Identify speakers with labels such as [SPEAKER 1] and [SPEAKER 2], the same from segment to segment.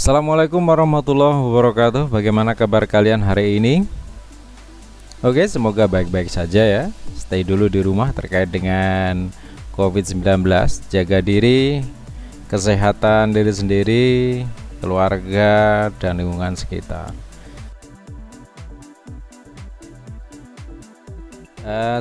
[SPEAKER 1] Assalamualaikum warahmatullahi wabarakatuh. Bagaimana kabar kalian hari ini? Oke, semoga baik-baik saja ya. Stay dulu di rumah terkait dengan COVID-19. Jaga diri, kesehatan diri sendiri, keluarga, dan lingkungan sekitar.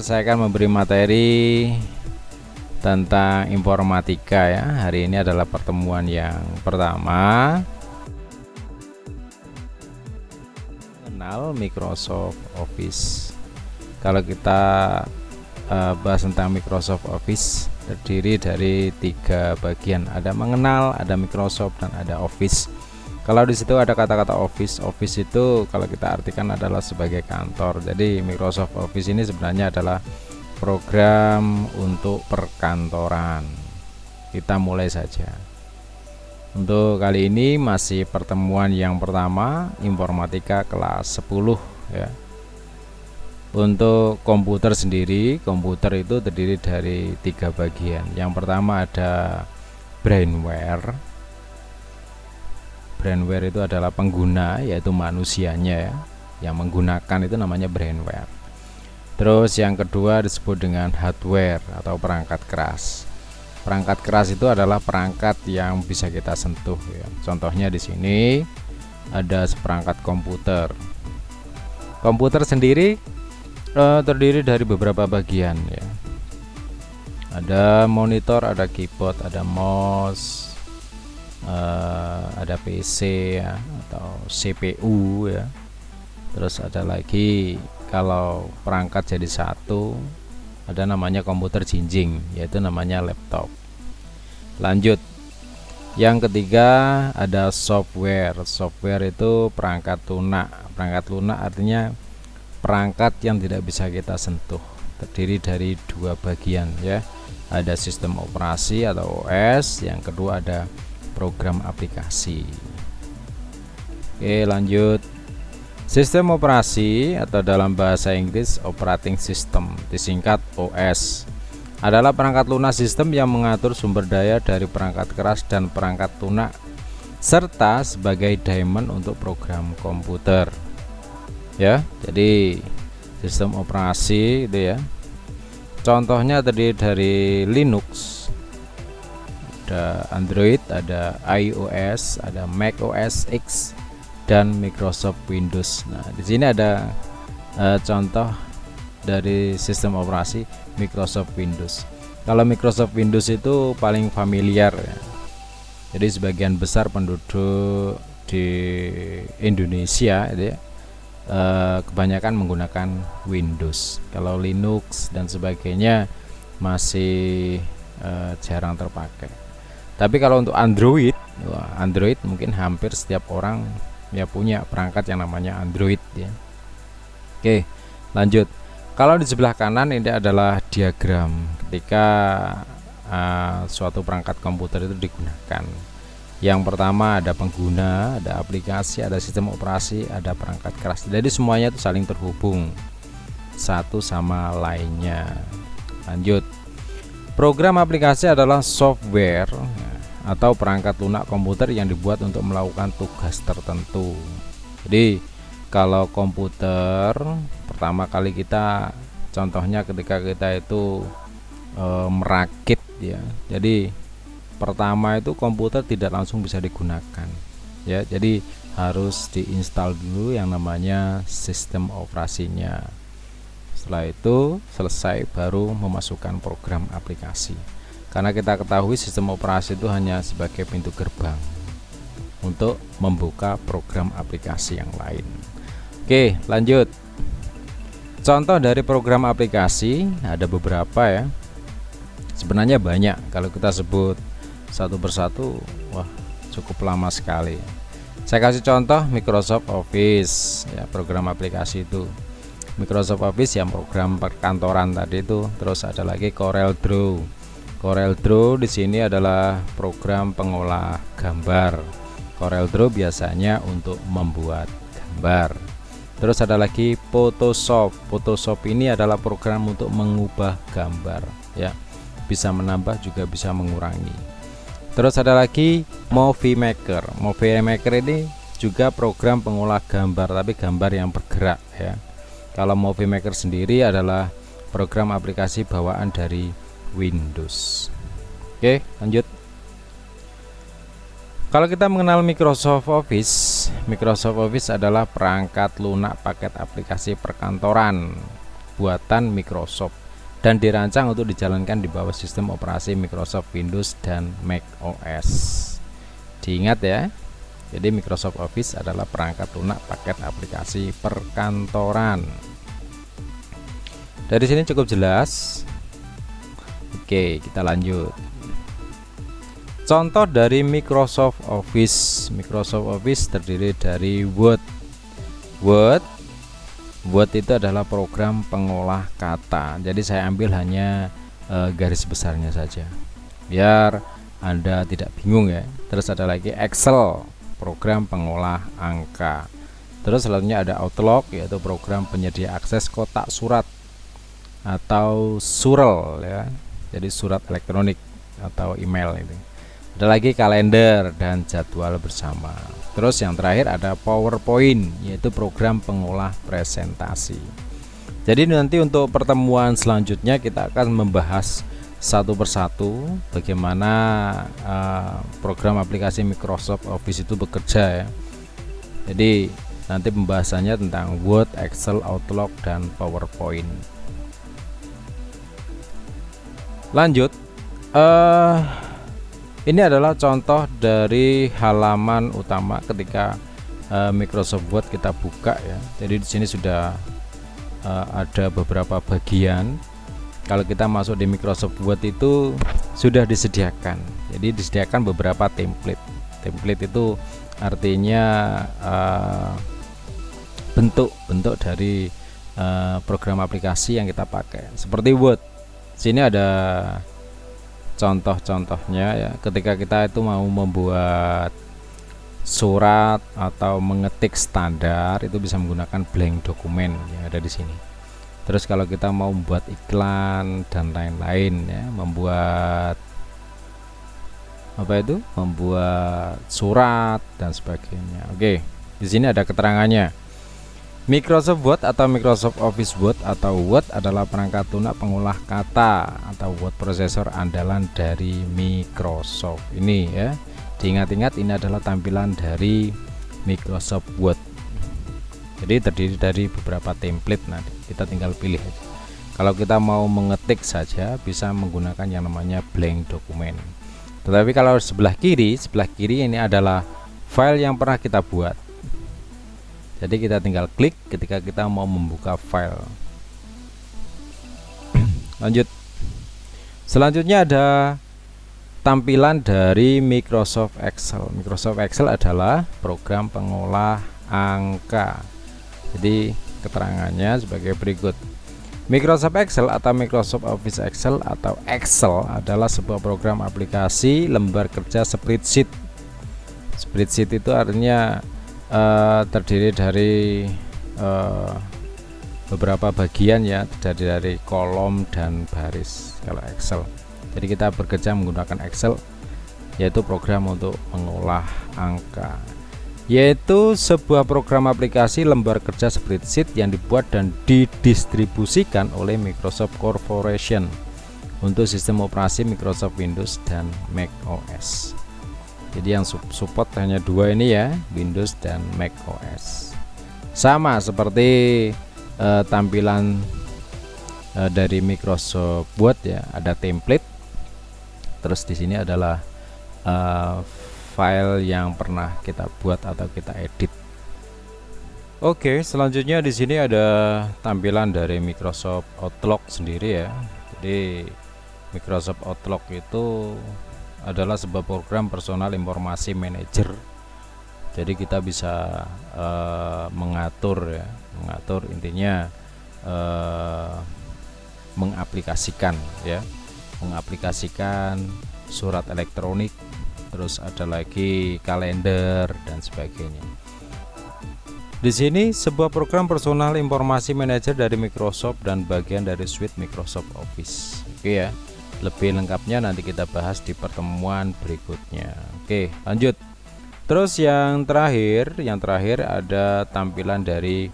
[SPEAKER 1] Saya akan memberi materi tentang informatika ya. Hari ini adalah pertemuan yang pertama. Mengenal Microsoft Office. Kalau kita bahas tentang Microsoft Office, terdiri dari 3 bagian. Ada mengenal, ada Microsoft, dan ada Office. Kalau di situ ada kata-kata Office. Office itu kalau kita artikan adalah sebagai kantor. Jadi Microsoft Office ini sebenarnya adalah program untuk perkantoran. Kita mulai saja. Untuk kali ini masih pertemuan yang pertama, informatika kelas 10 ya. Untuk komputer sendiri, komputer itu terdiri dari 3 bagian. Yang pertama ada brainware. Brainware itu adalah pengguna, yaitu manusianya ya. Yang menggunakan itu namanya brainware. Terus yang kedua disebut dengan hardware atau perangkat keras. Perangkat keras itu adalah perangkat yang bisa kita sentuh ya. Contohnya di sini ada seperangkat komputer. Komputer sendiri terdiri dari beberapa bagian ya. Ada monitor, ada keyboard, ada mouse, ada PC ya, atau CPU ya. Terus ada lagi kalau perangkat jadi satu, ada namanya komputer jinjing, yaitu namanya laptop. Lanjut, yang ketiga ada software. Software itu perangkat lunak. Perangkat lunak artinya perangkat yang tidak bisa kita sentuh, terdiri dari 2 bagian ya. Ada sistem operasi atau OS, yang kedua ada program aplikasi. Oke, lanjut. Sistem operasi atau dalam bahasa Inggris operating system, disingkat OS, adalah perangkat lunak sistem yang mengatur sumber daya dari perangkat keras dan perangkat lunak serta sebagai daemon untuk program komputer. Ya, jadi sistem operasi itu ya. Contohnya terdiri dari Linux, ada Android, ada iOS, ada macOS X, dan Microsoft Windows. Nah, di sini ada contoh dari sistem operasi Microsoft Windows. Kalau Microsoft Windows itu paling familiar ya. Jadi sebagian besar penduduk di Indonesia itu ya, kebanyakan menggunakan Windows. Kalau Linux dan sebagainya masih jarang terpakai. Tapi kalau untuk Android, Android mungkin hampir setiap orang ya punya perangkat yang namanya Android ya. Oke, lanjut. Kalau di sebelah kanan ini adalah diagram ketika suatu perangkat komputer itu digunakan. Yang pertama ada pengguna, ada aplikasi, ada sistem operasi, ada perangkat keras. Jadi semuanya itu saling terhubung satu sama lainnya. Lanjut. Program aplikasi adalah software atau perangkat lunak komputer yang dibuat untuk melakukan tugas tertentu. Jadi kalau komputer pertama kali kita, contohnya ketika kita itu merakit ya. Jadi pertama itu komputer tidak langsung bisa digunakan ya. Jadi harus diinstal dulu yang namanya sistem operasinya. Setelah itu selesai baru memasukkan program aplikasi. Karena kita ketahui sistem operasi itu hanya sebagai pintu gerbang untuk membuka program aplikasi yang lain. Oke, lanjut. Contoh dari program aplikasi ada beberapa ya. Sebenarnya banyak. Kalau kita sebut satu persatu, wah cukup lama sekali. Saya kasih contoh Microsoft Office ya, program aplikasi itu. Microsoft Office yang program perkantoran tadi itu. Terus ada lagi Corel Draw. Corel Draw di sini adalah program pengolah gambar. Corel Draw biasanya untuk membuat gambar. Terus ada lagi Photoshop. Photoshop ini adalah program untuk mengubah gambar ya. Bisa menambah juga bisa mengurangi. Terus ada lagi Movie Maker. Movie Maker ini juga program pengolah gambar, tapi gambar yang bergerak ya. Kalau Movie Maker sendiri adalah program aplikasi bawaan dari Windows. Oke, lanjut. Kalau kita mengenal Microsoft Office adalah perangkat lunak paket aplikasi perkantoran buatan Microsoft dan dirancang untuk dijalankan di bawah sistem operasi Microsoft Windows dan Mac OS. Diingat ya. Jadi Microsoft Office adalah perangkat lunak paket aplikasi perkantoran. Dari sini cukup jelas. Oke, kita lanjut. Contoh dari Microsoft Office. Microsoft Office terdiri dari Word. Word itu adalah program pengolah kata. Jadi saya ambil hanya garis besarnya saja, biar Anda tidak bingung ya. Terus ada lagi Excel, program pengolah angka. Terus selanjutnya ada Outlook, yaitu program penyedia akses kotak surat atau surel ya. Jadi surat elektronik atau email itu. Ada lagi kalender dan jadwal bersama. Terus yang terakhir ada PowerPoint, yaitu program pengolah presentasi. Jadi nanti untuk pertemuan selanjutnya kita akan membahas satu persatu bagaimana program aplikasi Microsoft Office itu bekerja ya. Jadi nanti pembahasannya tentang Word, Excel, Outlook, dan PowerPoint. Lanjut. Ini adalah contoh dari halaman utama ketika Microsoft Word kita buka ya. Jadi di sini sudah ada beberapa bagian. Kalau kita masuk di Microsoft Word itu sudah disediakan. Jadi disediakan beberapa template. Template itu artinya bentuk-bentuk dari program aplikasi yang kita pakai. Seperti Word. Sini ada contoh-contohnya ya. Ketika kita itu mau membuat surat atau mengetik standar, itu bisa menggunakan blank dokumen yang ada di sini. Terus kalau kita mau membuat iklan dan lain-lain ya, membuat membuat surat dan sebagainya. Oke, di sini ada keterangannya. Microsoft Word atau Microsoft Office Word atau Word adalah perangkat lunak pengolah kata atau word processor andalan dari Microsoft. Ini ya, diingat-ingat ini adalah tampilan dari Microsoft Word. Jadi terdiri dari beberapa template, nanti kita tinggal pilih aja. Kalau kita mau mengetik saja bisa menggunakan yang namanya blank dokumen. Tetapi kalau sebelah kiri ini adalah file yang pernah kita buat. Jadi kita tinggal klik ketika kita mau membuka file. Lanjut. Selanjutnya ada tampilan dari Microsoft Excel. Microsoft Excel adalah program pengolah angka. Jadi keterangannya sebagai berikut. Microsoft Excel atau Microsoft Office Excel atau Excel adalah sebuah program aplikasi lembar kerja spreadsheet. Spreadsheet itu artinya terdiri dari beberapa bagian ya, terdiri dari kolom dan baris kalau Excel. Jadi kita bekerja menggunakan Excel, yaitu program untuk mengolah angka, yaitu sebuah program aplikasi lembar kerja spreadsheet yang dibuat dan didistribusikan oleh Microsoft Corporation untuk sistem operasi Microsoft Windows dan Mac OS. Jadi yang support hanya dua ini ya, Windows dan Mac OS. Sama seperti tampilan dari Microsoft Word ya, ada template. Terus di sini adalah file yang pernah kita buat atau kita edit. Oke, selanjutnya di sini ada tampilan dari Microsoft Outlook sendiri ya. Jadi Microsoft Outlook itu adalah sebuah program personal informasi manager. Jadi kita bisa mengatur intinya mengaplikasikan surat elektronik, terus ada lagi kalender dan sebagainya. Di sini sebuah program personal informasi manager dari Microsoft dan bagian dari suite Microsoft Office. Oke ya. Lebih lengkapnya nanti kita bahas di pertemuan berikutnya. Oke, lanjut. Terus yang terakhir ada tampilan dari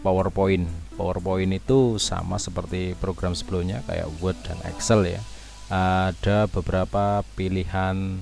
[SPEAKER 1] PowerPoint. PowerPoint itu sama seperti program sebelumnya kayak Word dan Excel ya. Ada beberapa pilihan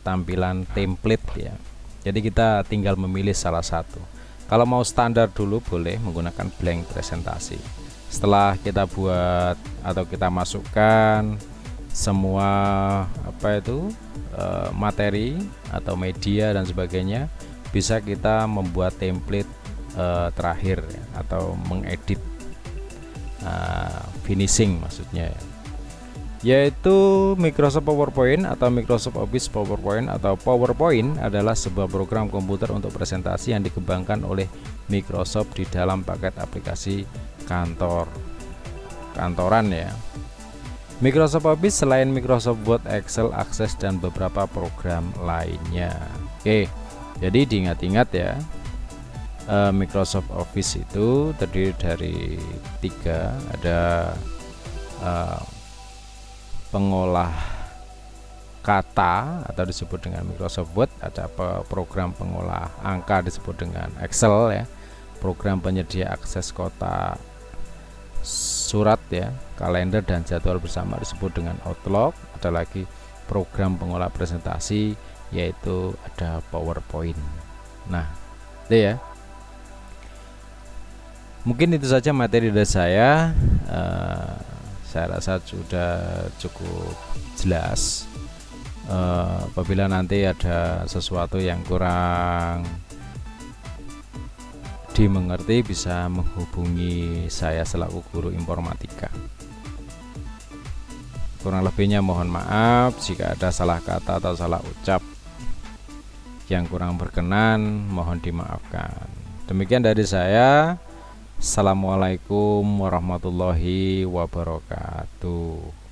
[SPEAKER 1] tampilan template ya. Jadi kita tinggal memilih salah satu. Kalau mau standar dulu boleh menggunakan blank presentasi. Setelah kita buat atau kita masukkan semua materi atau media dan sebagainya, bisa kita membuat template terakhir ya, atau mengedit finishing maksudnya ya. Yaitu Microsoft PowerPoint atau Microsoft Office PowerPoint atau PowerPoint adalah sebuah program komputer untuk presentasi yang dikembangkan oleh Microsoft di dalam paket aplikasi kantoran ya. Microsoft Office selain Microsoft Word, Excel, Access dan beberapa program lainnya. Oke, jadi diingat-ingat ya, Microsoft Office itu terdiri dari 3, ada pengolah kata atau disebut dengan Microsoft Word, ada program pengolah angka disebut dengan Excel ya, program penyedia akses kotak surat ya, kalender dan jadwal bersama disebut dengan Outlook, ada lagi program pengolah presentasi yaitu ada PowerPoint. Nah, itu ya. Mungkin itu saja materi dari saya. Saya rasa sudah cukup jelas. Apabila nanti ada sesuatu yang kurang dimengerti, bisa menghubungi saya selaku guru informatika. Kurang lebihnya mohon maaf jika ada salah kata atau salah ucap yang kurang berkenan, mohon dimaafkan. Demikian dari saya. Assalamualaikum warahmatullahi wabarakatuh.